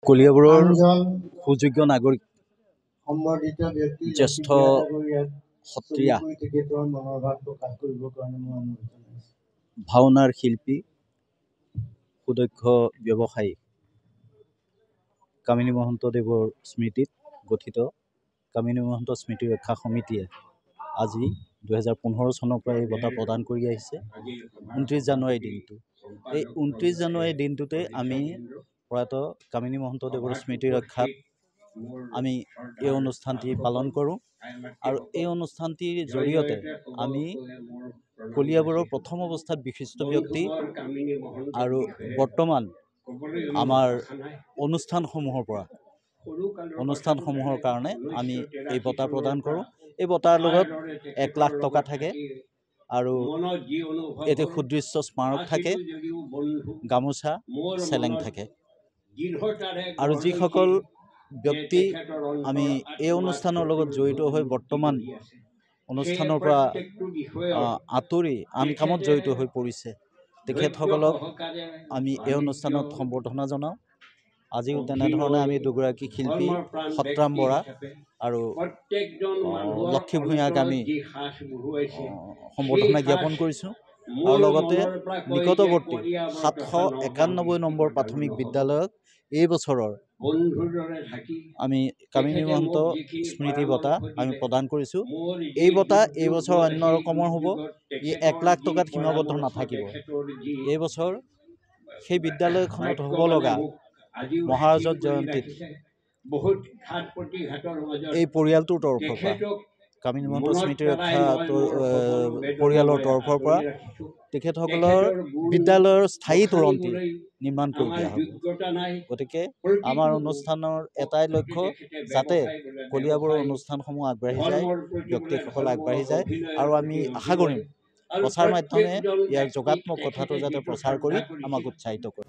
কলিয়াবৰৰ আনজন সুযোগ্য নাগৰিক সম্বৰ্ধিত ব্যক্তি জ্যেষ্ঠ সত্ৰীয়া তেখেতৰ মনোভাৱ প্ৰকাশ কৰিবৰ কাৰণে মই অনুৰোধ জনাইছোঁ। ভাওনাৰ শিল্পী সুদক্ষ ব্যৱসায়ী কামিনী মহন্তদেৱৰ স্মৃতিত গঠিত কামিনী মহন্ত স্মৃতি ৰক্ষা সমিতিয়ে আজি 2015 চনৰ পৰা এই বঁটা প্ৰদান কৰি আহিছে 29 জানুৱাৰী দিনটো। এই 29 জানুৱাৰী দিনটোতে আমি প্ৰয়াত কামিনী মহন্তদেৱৰ স্মৃতি ৰক্ষাত আমি এই অনুষ্ঠানটি পালন কৰোঁ আৰু এই অনুষ্ঠানটিৰ জৰিয়তে আমি কলিয়াবৰৰ প্ৰথম অৱস্থাত বিশিষ্ট ব্যক্তি আৰু বৰ্তমান আমাৰ অনুষ্ঠানসমূহৰ কাৰণে আমি এই বঁটা প্ৰদান কৰোঁ। এই বঁটাৰ লগত 1 লাখ টকা থাকে আৰু এটি সুদৃশ্য স্মাৰক থাকে, গামোচা, চেলেং থাকে। আৰু যিসকল ব্যক্তি আমি এই অনুষ্ঠানৰ লগত জড়িত হৈ বৰ্তমান অনুষ্ঠানৰ পৰা আঁতৰি আন কামত জড়িত হৈ পৰিছে, তেখেতসকলক আমি এই অনুষ্ঠানত সম্বৰ্ধনা জনাওঁ। আজিও তেনেধৰণে আমি দুগৰাকী শিল্পী সত্ৰাম বৰা আৰু লক্ষী ভূঞাক আমি সম্বৰ্ধনা জ্ঞাপন কৰিছোঁ। আৰু লগতে নিকটৱৰ্তী 791 নম্বৰ প্ৰাথমিক বিদ্যালয়ক এই বছৰৰ আমি কামিনী মহন্ত স্মৃতি বঁটা আমি প্ৰদান কৰিছোঁ। এই বঁটা এই বছৰ অন্য ৰকমৰ হ'ব, ই 1 লাখ টকাত সীমাবদ্ধ নাথাকিব। এই বছৰ সেই বিদ্যালয়খনত হ'ব লগা মহাৰাজত জয়ন্তীত এই পৰিয়ালটোৰ তৰফৰ পৰা কামিনী মহন্ত স্মৃতি ৰক্ষা পৰিয়ালৰ তৰফৰ পৰা তেখেতসকলৰ বিদ্যালয়ৰ স্থায়ী তোৰণটি নিৰ্মাণ কৰি দিয়া হ'ব। গতিকে আমাৰ অনুষ্ঠানৰ এটাই লক্ষ্য, যাতে কলিয়াবৰৰ অনুষ্ঠানসমূহ আগবাঢ়ি যায়, ব্যক্তিসকল আগবাঢ়ি যায়, আৰু আমি আশা কৰিম প্ৰচাৰ মাধ্যমে ইয়াৰ যোগাত্মক কথাটো যাতে প্ৰচাৰ কৰি আমাক উৎসাহিত কৰে।